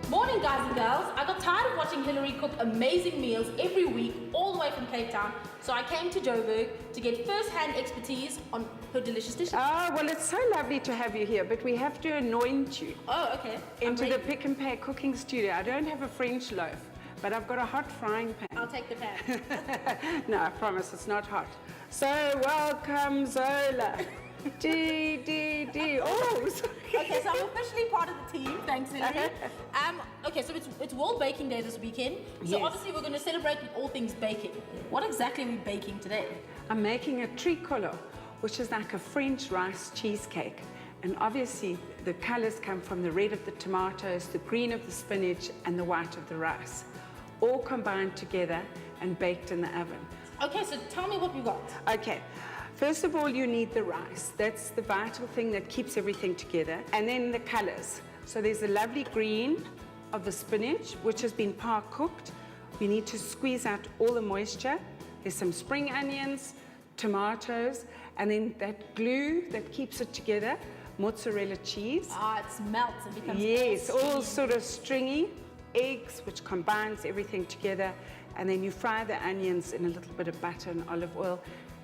Morning, guys and girls. I got tired of watching Hillary cook amazing meals every week, all the way from Cape Town. So I came to Joburg to get first-hand expertise on her delicious dishes. Oh, well, it's so lovely to have you here, but we have to anoint you. Oh, okay. Into the PnP cooking studio. I don't have a French loaf, but I've got a hot frying pan. I'll take the pan. No, I promise it's not hot. So, welcome, Zola. D. Oh, sorry. Okay, so I'm officially part of the team. Thanks, Hillary. Okay, so it's World Baking Day this weekend. So Yes. obviously we're going to celebrate with all things baking. What exactly are we baking today? I'm making a tricolore, which is like a French rice cheesecake. And obviously, the colors come from the red of the tomatoes, the green of the spinach, and the white of the rice, all combined together and baked in the oven. Okay, so tell me what we got. Okay. First of all, you need the rice. That's the vital thing that keeps everything together. And then the colors. So there's a lovely green of the spinach, which has been par cooked. We need to squeeze out all the moisture. There's some spring onions, tomatoes, and then that glue that keeps it together, mozzarella cheese. Ah, it melts and becomes Yes, all sort of stringy. Eggs, which combines everything together. And then you fry the onions in a little bit of butter and olive oil.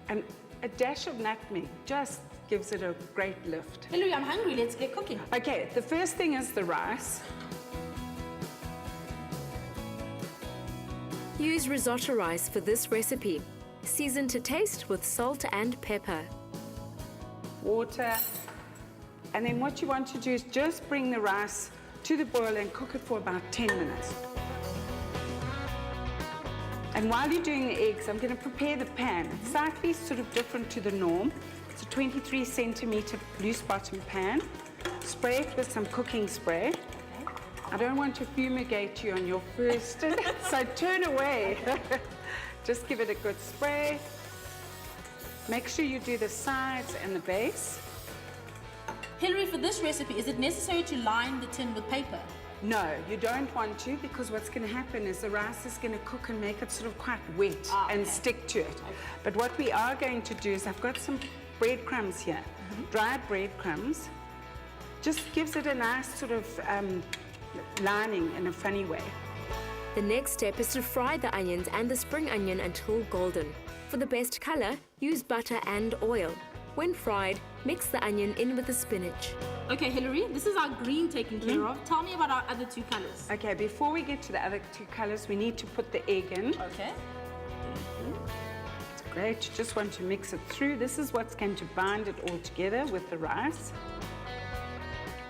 And a dash of nutmeg just gives it a great lift. Hillary, I'm hungry. Let's get cooking. Okay, the first thing is the rice. Use risotto rice for this recipe. Season to taste with salt and pepper. Water. And then what you want to do is just bring the rice to the boil and cook it for about 10 minutes. And while you're doing the eggs, I'm going to prepare the pan. It's slightly sort of different to the norm. It's a 23 centimeter loose bottom pan. Spray it with some cooking spray. I don't want to fumigate you on your first, so turn away. Just give it a good spray. Make sure you do the sides and the base. Hillary, for this recipe, is it necessary to line the tin with paper? No, you don't want to, because what's going to happen is the rice is going to cook and make it sort of quite wet and stick to it. Okay. But what we are going to do is, I've got some breadcrumbs here, dried breadcrumbs. Just gives it a nice sort of lining in a funny way. The next step is to fry the onions and the spring onion until golden. For the best color, use butter and oil. When fried, mix the onion in with the spinach. Okay, Hillary, this is our green taken care of. Tell me about our other two colors. Okay, before we get to the other two colors, we need to put the egg in. Okay. It's great. You just want to mix it through. This is what's going to bind it all together with the rice.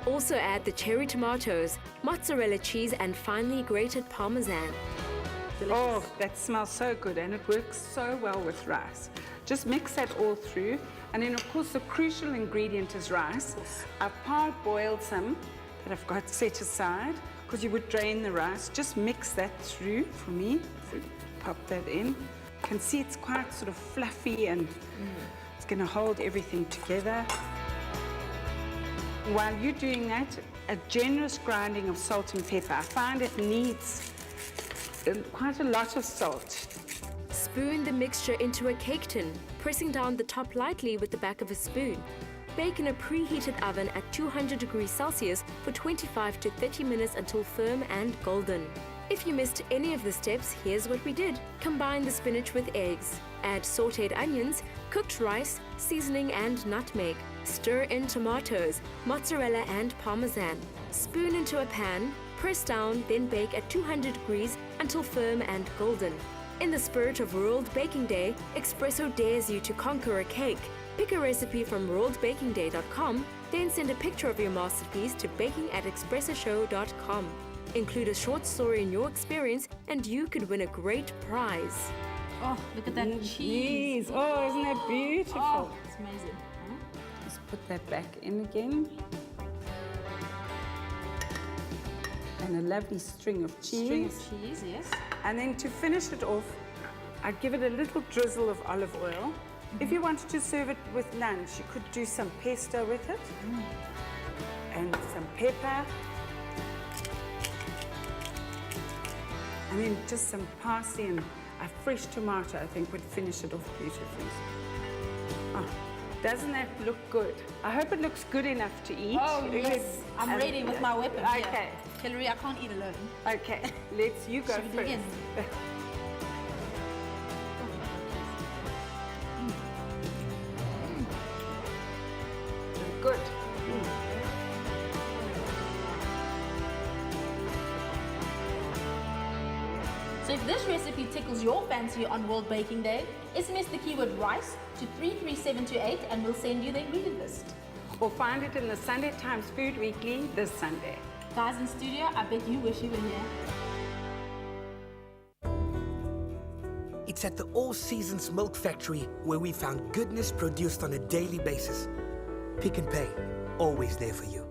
Also add the cherry tomatoes, mozzarella cheese, and finely grated parmesan. Delicious. Oh, that smells so good, and it works so well with rice. Just mix that all through. And then, of course, the crucial ingredient is rice. I've parboiled some that I've got set aside, because you would drain the rice. Just mix that through for me. Pop that in. You can see it's quite sort of fluffy, and it's going to hold everything together. While you're doing that, a generous grinding of salt and pepper. I find it needs quite a lot of salt. Spoon the mixture into a cake tin, pressing down the top lightly with the back of a spoon. Bake in a preheated oven at 200 degrees Celsius for 25 to 30 minutes until firm and golden. If you missed any of the steps, here's what we did. Combine the spinach with eggs. Add sautéed onions, cooked rice, seasoning and nutmeg. Stir in tomatoes, mozzarella and parmesan. Spoon into a pan, press down, then bake at 200 degrees until firm and golden. In the spirit of World Baking Day, Espresso dares you to conquer a cake. Pick a recipe from worldbakingday.com, then send a picture of your masterpiece to baking@expressoshow.com. Include a short story in your experience and you could win a great prize. Oh, look at that cheese. Cheese. Oh, isn't that beautiful? Oh, it's amazing. Just put that back in again. And a lovely string of cheese. String of cheese, yes. And then to finish it off, I'd give it a little drizzle of olive oil. If you wanted to serve it with lunch, you could do some pesto with it. And some pepper. And then just some parsley and a fresh tomato, I think, would finish it off beautifully. Oh, doesn't that look good? I hope it looks good enough to eat. Oh, yes. I'm ready with my weapon. Okay. Here. Hillary, I can't eat alone. Okay, you go Should we do first. again? Good. So if this recipe tickles your fancy on World Baking Day, SMS the keyword rice to 33728 and we'll send you the ingredient list. Or find it in the Sunday Times Food Weekly this Sunday. Guys in studio, I bet you wish you were here. It's at the All Seasons Milk Factory where we found goodness produced on a daily basis. Pick and Pay, always there for you.